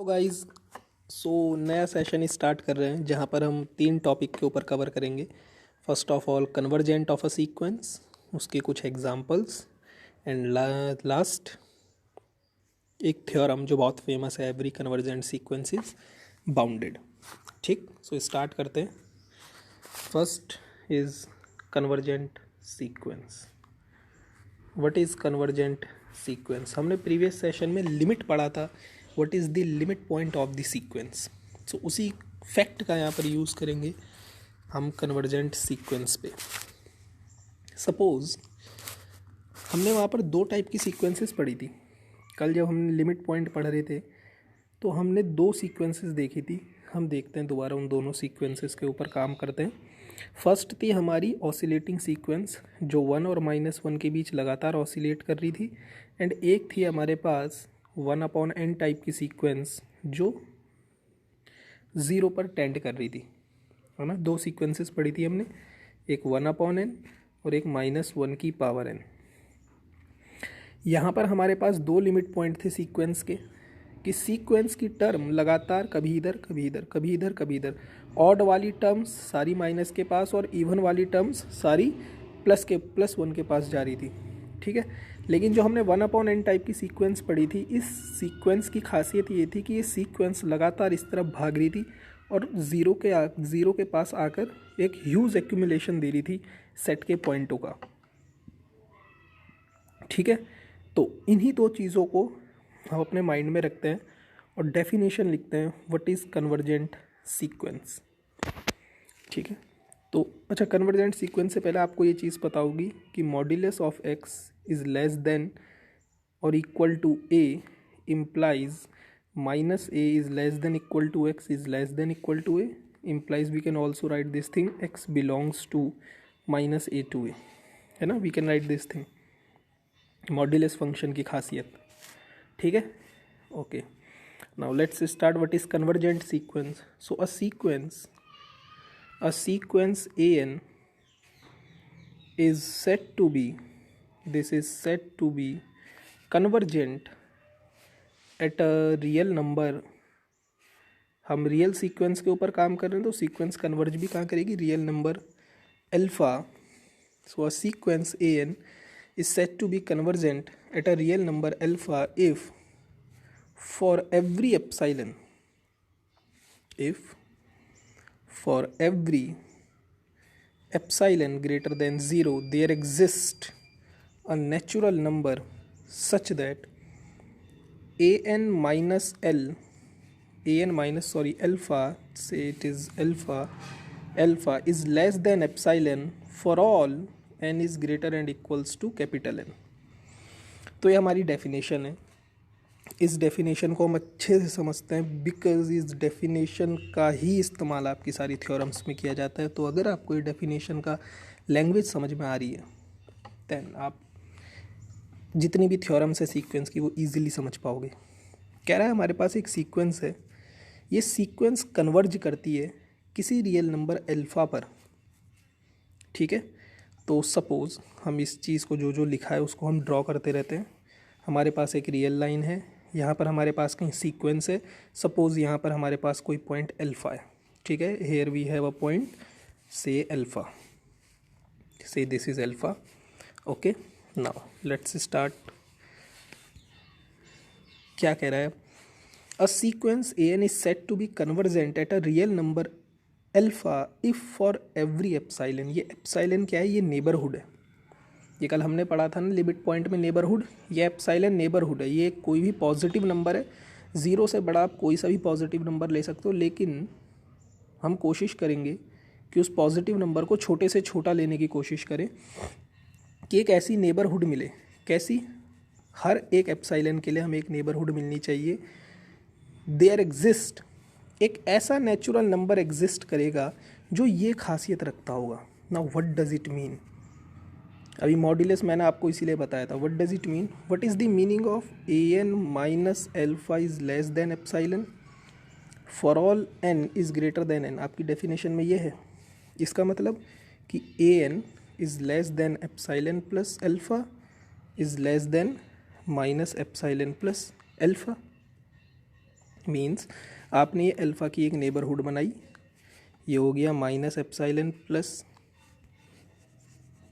तो गाइस नया session start कर रहे हैं जहां पर हम 3 टॉपिक के ऊपर कवर करेंगे। First of all convergent of a sequence, उसके कुछ एग्जांपल्स एंड लास्ट एक थ्योरम जो बहुत फेमस है, every convergent sequence is bounded. ठीक, सो स्टार्ट करते हैं। First is convergent sequence. What is convergent sequence? हमने प्रीवियस सेशन में लिमिट पढ़ा था, what is the limit point of the sequence. So उसी फैक्ट का यहाँ पर यूज़ करेंगे हम कन्वर्जेंट सीक्वेंस पे। सपोज हमने वहाँ पर 2 टाइप की सीक्वेंसेस पढ़ी थी। कल जब हम लिमिट पॉइंट पढ़ रहे थे तो हमने 2 सीक्वेंसेस देखी थी। हम देखते हैं दोबारा उन दोनों सीक्वेंसेस के ऊपर काम करते हैं। फर्स्ट थी हमारी ऑसिलेटिंग सीक्वेंस जो 1 और -1 के बीच लगातार ऑसिलेट कर रही थी, एंड एक थी हमारे पास 1/n टाइप की सीक्वेंस जो 0 पर टेंड कर रही थी, है ना। 2 सीक्वेंसेस पढ़ी थी हमने, एक 1/n और एक -1 की पावर n। यहाँ पर हमारे पास 2 लिमिट पॉइंट थे सीक्वेंस के, कि सीक्वेंस की टर्म लगातार कभी इधर कभी इधर कभी इधर कभी इधर, ऑड वाली टर्म्स सारी माइनस के पास और इवन वाली टर्म्स सारी +1 के पास जा रही थी। ठीक है, लेकिन जो हमने 1/n टाइप की सीक्वेंस पढ़ी थी, इस सीक्वेंस की खासियत ये थी कि ये सीक्वेंस लगातार इस तरफ भाग रही थी और ज़ीरो के पास आकर एक ह्यूज एक्यूमुलेशन दे रही थी सेट के पॉइंटों का। ठीक है, तो इन्हीं 2 चीज़ों को हम अपने माइंड में रखते हैं और डेफिनेशन लिखते हैं, व्हाट इज़ कन्वर्जेंट सीक्वेंस। ठीक है, तो अच्छा, कन्वर्जेंट सीक्वेंस से पहले आपको ये चीज़ पता होगी कि modulus of x is less than और equal to a implies -a is less than equal to x is less than equal to a implies we can also write this thing x belongs to -a to a, है ना। We can write this thing, modulus function की खासियत। ठीक है, okay. Now let's start. What is convergent sequence? So a sequence an is said to be, this is said to be convergent at a real number। हम real sequence के ऊपर काम कर रहे हैं तो सीक्वेंस कन्वर्ज भी कहाँ करेगी? Real number alpha. So a sequence an is said to be convergent at a real number alpha if for every epsilon greater than 0 there exists a natural number such that an minus alpha, say it is alpha is less than epsilon for all n is greater and equals to capital N। तो ये हमारी definition है। इस definition को हम अच्छे से समझते हैं बिकॉज इस डेफिनेशन का ही इस्तेमाल आपकी सारी थ्योरम्स में किया जाता है। तो अगर आपको ये डेफिनेशन का लैंग्वेज समझ में आ रही है देन आप जितनी भी थ्योरम्स है सीक्वेंस की वो इजीली समझ पाओगे। कह रहा है हमारे पास एक सीक्वेंस है, ये सीक्वेंस कन्वर्ज करती है किसी रियल नंबर अल्फा पर। ठीक है, तो सपोज़ हम इस चीज़ को जो लिखा है उसको हम ड्रॉ करते रहते हैं। हमारे पास एक रियल लाइन है, यहाँ पर हमारे पास कहीं सीक्वेंस है। सपोज़ यहाँ पर हमारे पास कोई पॉइंट अल्फा है। ठीक है, here we have a point say alpha, say this is alpha. Okay, now let's start. क्या कह रहा है? A sequence an is said to be convergent at a real number alpha if for every epsilon. ये epsilon क्या है? ये neighbourhood है। ये कल हमने पढ़ा था ना लिमिट पॉइंट में नेबरहुड, ये एप्साइलन नेबरहुड है। ये कोई भी पॉजिटिव नंबर है, 0 से बड़ा आप कोई सा भी पॉजिटिव नंबर ले सकते हो, लेकिन हम कोशिश करेंगे कि उस पॉजिटिव नंबर को छोटे से छोटा लेने की कोशिश करें कि एक ऐसी नेबरहुड मिले। कैसी? हर एक एप्साइलन के लिए हमें एक नेबरहुड मिलनी चाहिए। देयर एग्जिस्ट, एक ऐसा नेचुरल नंबर एग्जिस्ट करेगा जो ये खासियत रखता होगा। Now what does it mean? अभी मॉड्यूलस मैंने आपको इसीलिए बताया था। What does it mean? What is the meaning of an minus alpha is less than epsilon for all n is greater than n। आपकी डेफिनेशन में ये है। इसका मतलब कि an is less than epsilon plus alpha is less then minus epsilon plus alpha. Means आपने ये alpha की एक नेबरहुड बनाई, ये हो गया माइनस एप्साइलन प्लस,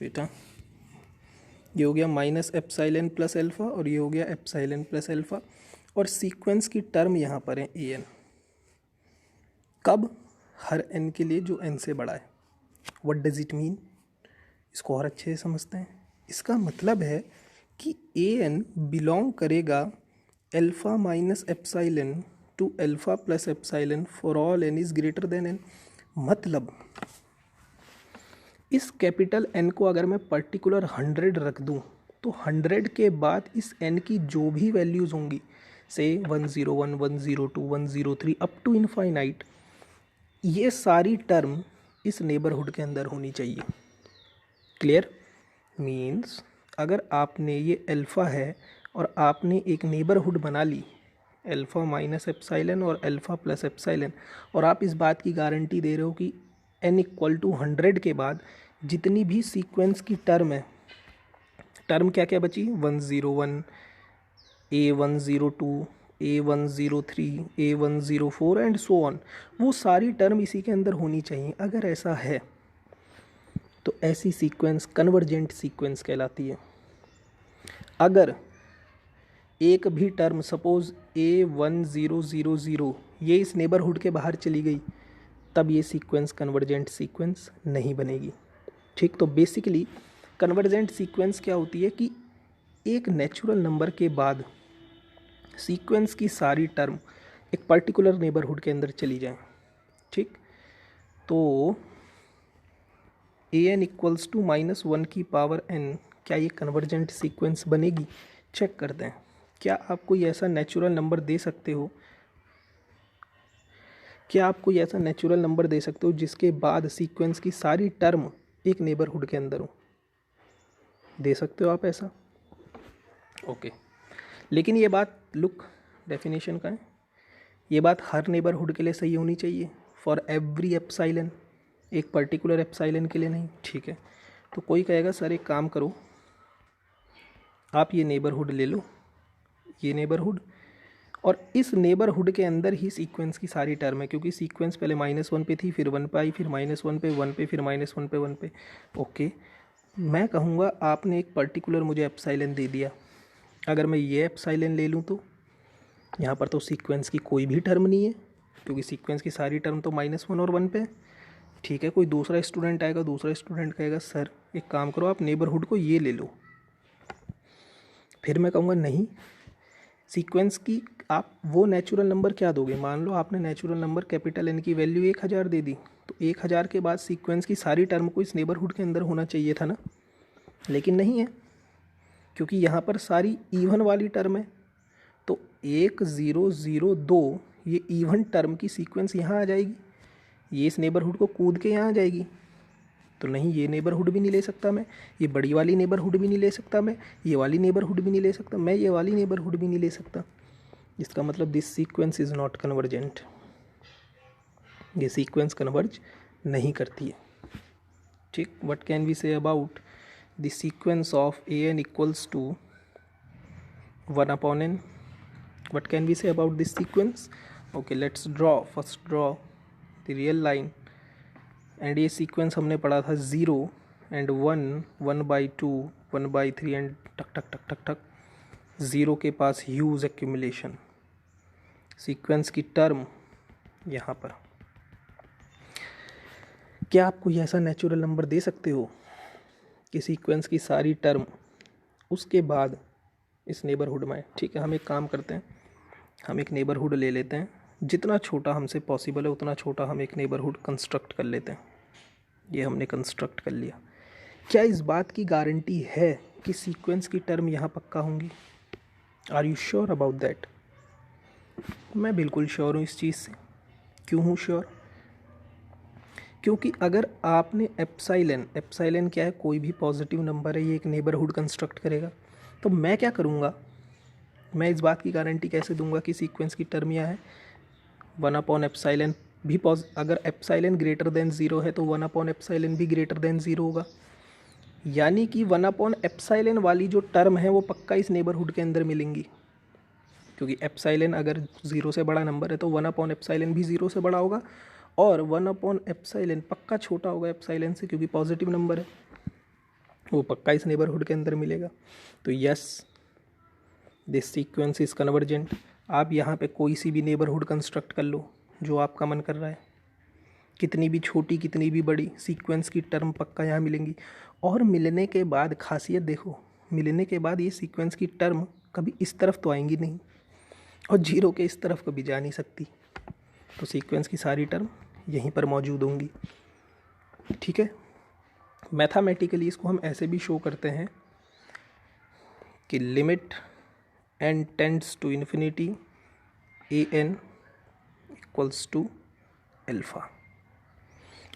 बेटा ये हो गया माइनस एप्साइलन प्लस अल्फ़ा और ये हो गया एप्साइलन प्लस अल्फ़ा, और सीक्वेंस की टर्म यहाँ पर है ए एन। कब? हर एन के लिए जो एन से बड़ा है। What does it mean? इसको और अच्छे से समझते हैं। इसका मतलब है कि ए एन बिलोंग करेगा alpha minus epsilon to alpha plus epsilon for all n is greater than n. मतलब इस कैपिटल एन को अगर मैं पर्टिकुलर 100 रख दूं तो 100 के बाद इस एन की जो भी वैल्यूज़ होंगी, से 101, 102, 103 अप टू इनफाइनाइट, ये सारी टर्म इस नेबरहुड के अंदर होनी चाहिए। क्लियर? मीन्स अगर आपने ये अल्फ़ा है और आपने एक नेबरहुड बना ली अल्फ़ा माइनस एप्साइलन और अल्फ़ा प्लस एप्साइलन, और आप इस बात की गारंटी दे रहे हो कि n इक्वल टू 100 के बाद जितनी भी सीक्वेंस की टर्म है, टर्म क्या क्या बची? 101, A102, A103, A104 and so on, वो सारी टर्म इसी के अंदर होनी चाहिए। अगर ऐसा है तो ऐसी सीक्वेंस कन्वर्जेंट सीक्वेंस कहलाती है। अगर एक भी टर्म सपोज A1000 ये इस नेबरहुड के बाहर चली गई, तब ये सीक्वेंस कन्वर्जेंट सीक्वेंस नहीं बनेगी। ठीक, तो बेसिकली कन्वर्जेंट सीक्वेंस क्या होती है कि एक नेचुरल नंबर के बाद सीक्वेंस की सारी टर्म एक पर्टिकुलर नेबरहुड के अंदर चली जाएं। ठीक, तो ए एन इक्वल्स टू -1 की पावर n, क्या ये कन्वर्जेंट सीक्वेंस बनेगी? चेक करते हैं। क्या आप कोई ऐसा नेचुरल नंबर दे सकते हो, क्या आप कोई ऐसा नेचुरल नंबर दे सकते हो जिसके बाद सीक्वेंस की सारी टर्म एक नेबरहुड के अंदर हो? दे सकते हो आप ऐसा? ओके, लेकिन ये बात लुक डेफिनेशन का है, ये बात हर नेबरहुड के लिए सही होनी चाहिए, फॉर एवरी एप्साइलन, एक पर्टिकुलर एप्साइलन के लिए नहीं। ठीक है, तो कोई कहेगा सर एक काम करो, आप ये नेबरहुड ले लो, ये नेबरहुड, और इस नेबरहुड के अंदर ही सीक्वेंस की सारी टर्म है, क्योंकि सीक्वेंस पहले -1 पे थी, फिर 1 पे आई, फिर -1 पे 1 पे, फिर -1 पे 1 पे। ओके, मैं कहूँगा आपने एक पर्टिकुलर मुझे एप्साइलन दे दिया, अगर मैं ये एप्साइलन ले लूँ तो यहाँ पर तो सीक्वेंस की कोई भी टर्म नहीं है, क्योंकि सीक्वेंस की सारी टर्म तो -1 और 1 पे। ठीक है, कोई दूसरा स्टूडेंट आएगा, दूसरा स्टूडेंट कहेगा सर एक काम करो, आप नेबरहुड को ये ले लो। फिर मैं कहूँगा नहीं, सीक्वेंस की आप वो नेचुरल नंबर क्या दोगे? मान लो आपने नेचुरल नंबर कैपिटल एन की वैल्यू 1000 दे दी, तो 1000 के बाद सीक्वेंस की सारी टर्म को इस नेबरहुड के अंदर होना चाहिए था ना, लेकिन नहीं है, क्योंकि यहाँ पर सारी इवन वाली टर्म है। तो 1002 ये इवन टर्म की सीक्वेंस यहाँ आ जाएगी, ये इस नेबरहुड को कूद के यहाँ आ जाएगी। तो नहीं, ये नेबरहुड भी नहीं ले सकता मैं, ये बड़ी वाली नेबरहुड भी नहीं ले सकता मैं, ये वाली नेबरहुड भी नहीं ले सकता मैं, ये वाली नेबरहुड भी नहीं ले सकता। इसका मतलब this sequence is not convergent, ये सीक्वेंस कन्वर्ज नहीं करती है। ठीक, what can we say about the sequence of a n equals to 1/n? What can we say about this sequence? Okay, let's draw, first draw the real line, and ये sequence हमने पढ़ा था 0 and 1, 1/2, 1/3 and टक टक टक टक टक, 0 के पास ह्यूज एक्यूमुलेशन, सीक्वेंस की टर्म यहाँ पर। क्या आप कोई ऐसा नेचुरल नंबर दे सकते हो कि सीक्वेंस की सारी टर्म उसके बाद इस नेबरहुड में? ठीक है, हम एक काम करते हैं, हम एक नेबरहुड ले लेते हैं, जितना छोटा हमसे पॉसिबल है उतना छोटा हम एक नेबरहुड कंस्ट्रक्ट कर लेते हैं। ये हमने कंस्ट्रक्ट कर लिया। क्या इस बात की गारंटी है कि सीक्वेंस की टर्म यहाँ पक्का होंगी? Are you sure about that? मैं बिल्कुल श्योर हूँ इस चीज़ से। क्यों हूँ श्योर? क्योंकि अगर आपने एप्साइलन क्या है, कोई भी पॉजिटिव नंबर है, ये एक नेबरहुड कंस्ट्रक्ट करेगा, तो मैं क्या करूँगा, मैं इस बात की गारंटी कैसे दूंगा कि सीक्वेंस की टर्म यहाँ है 1/एप्साइलन भी अगर एप्साइलन ग्रेटर देन 0 है तो 1/एप्साइलन भी ग्रेटर देन 0 होगा, यानी कि 1/एप्साइलन वाली जो टर्म है वो पक्का इस नेबरहुड के अंदर मिलेंगी। क्योंकि एप्साइलन अगर 0 से बड़ा नंबर है तो 1/एप्साइलन भी 0 से बड़ा होगा, और 1/एप्साइलन पक्का छोटा होगा एप्साइलन से, क्योंकि पॉजिटिव नंबर है, वो पक्का इस नेबरहुड के अंदर मिलेगा। तो yes, this sequence is convergent. आप यहाँ पे कोई सी भी नेबरहुड कंस्ट्रक्ट कर लो जो आपका मन कर रहा है, कितनी भी छोटी कितनी भी बड़ी सीक्वेंस की टर्म पक्का यहाँ मिलेंगी। और मिलने के बाद खासियत देखो, मिलने के बाद ये सीक्वेंस की टर्म कभी इस तरफ तो आएंगी नहीं, और 0 के इस तरफ कभी जा नहीं सकती। तो सीक्वेंस की सारी टर्म यहीं पर मौजूद होंगी। ठीक है, मैथमेटिकली इसको हम ऐसे भी शो करते हैं कि limit n tends to infinity an equals to alpha.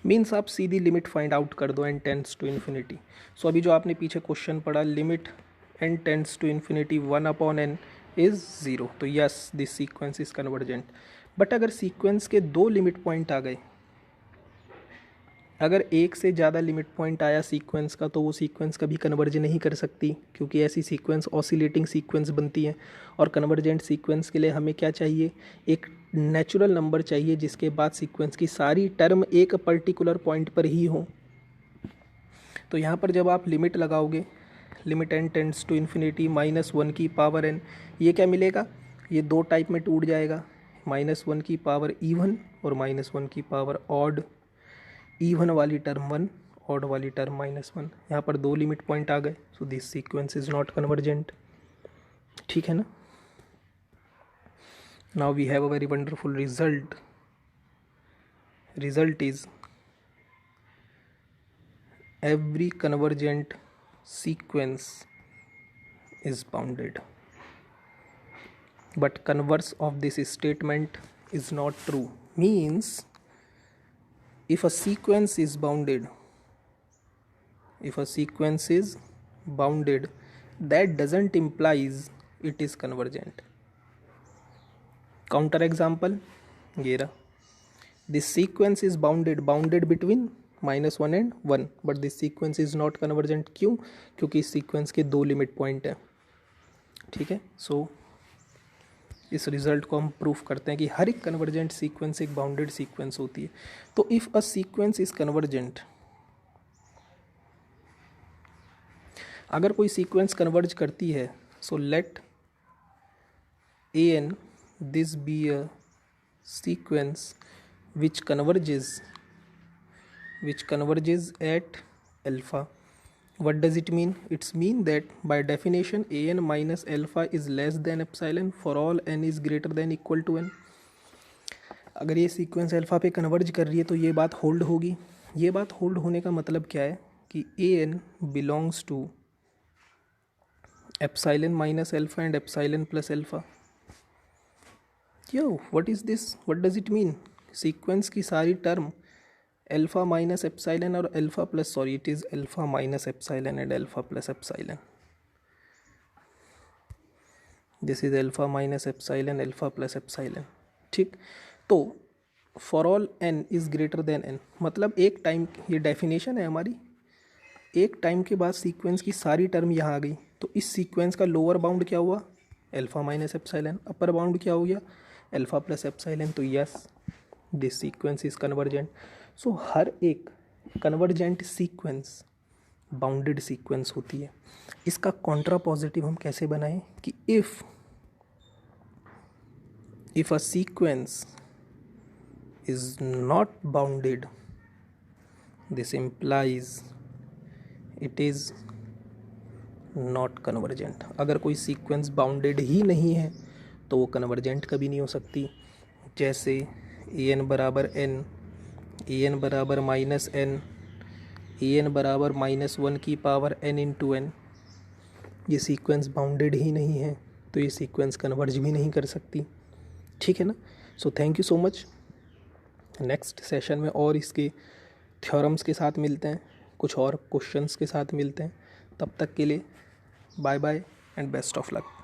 Means आप सीधी लिमिट फाइंड आउट कर दो n tends to infinity. So अभी जो आपने पीछे क्वेश्चन पढ़ा, limit n tends to infinity 1/n is 0, तो yes this sequence is convergent. But अगर सीक्वेंस के 2 लिमिट पॉइंट आ गए, अगर एक से ज़्यादा लिमिट पॉइंट आया सीक्वेंस का, तो वो सीक्वेंस कभी कन्वर्ज नहीं कर सकती, क्योंकि ऐसी सीक्वेंस ऑसिलेटिंग सीक्वेंस बनती है। और कन्वर्जेंट सीक्वेंस के लिए हमें क्या चाहिए, एक नेचुरल नंबर चाहिए जिसके बाद सीक्वेंस की सारी टर्म एक पर्टिकुलर पॉइंट पर ही हो। तो यहाँ पर जब आप लिमिट लगाओगे, limit n tends to infinity -1 की पावर n, ये क्या मिलेगा, ये 2 टाइप में टूट जाएगा, -1 की पावर इवन और -1 की पावर ऑड। इवन वाली टर्म 1, ऑड वाली टर्म -1। यहाँ पर 2 लिमिट पॉइंट आ गए, so this sequence is not convergent. ठीक है ना। Now we have a very wonderful result. Result is every convergent sequence is bounded, but converse of this statement is not true. Means if a sequence is bounded, that doesn't implies it is convergent. Counter example ये रहा, this sequence is bounded between -1 and 1, but this sequence is not convergent. क्यों, क्योंकि इस sequence के 2 limit point हैं। ठीक है, सो इस रिजल्ट को हम प्रूफ करते हैं कि हर एक कन्वर्जेंट सीक्वेंस एक बाउंडेड सीक्वेंस होती है। तो if a sequence is convergent, अगर कोई सीक्वेंस कन्वर्ज करती है, so let an this be a sequence which converges at alpha. What does it mean? It's mean that by definition an minus alpha is less than epsilon for all n is greater than equal to n. अगर ये sequence alpha पे converge कर रही है तो ये बात hold होगी। ये बात होल्ड होने का मतलब क्या है कि an belongs to epsilon minus alpha and epsilon plus alpha. क्यों, what is this, what does it mean? Sequence की सारी टर्म अल्फ़ा माइनस एप्साइलन और alpha plus, sorry it is alpha minus epsilon and alpha plus epsilon. This is alpha minus epsilon alpha plus epsilon. ठीक, तो for all n is greater than n, मतलब एक time, ये definition है हमारी, एक time के बाद सीक्वेंस की सारी टर्म यहाँ आ गई, तो इस सीक्वेंस का लोअर बाउंड क्या हुआ, alpha minus epsilon, upper bound क्या हो गया, अल्फ़ा प्लस एप्साइलन। तो yes this sequence is convergent. So हर एक कन्वर्जेंट सीक्वेंस बाउंडेड सीक्वेंस होती है। इसका कॉन्ट्रा पॉजिटिव हम कैसे बनाएं कि if a sequence is not bounded, this implies it is not convergent. अगर कोई सीक्वेंस बाउंडेड ही नहीं है तो वो कन्वर्जेंट कभी नहीं हो सकती। जैसे an बराबर n, an बराबर माइनस n, an बराबर -1 की पावर n इंटू n, ये सीक्वेंस बाउंडेड ही नहीं है तो ये सीक्वेंस कन्वर्ज भी नहीं कर सकती। ठीक है ना। So thank you so much. Next session में और इसके थ्योरम्स के साथ मिलते हैं, कुछ और क्वेश्चंस के साथ मिलते हैं। तब तक के लिए bye bye and best of luck.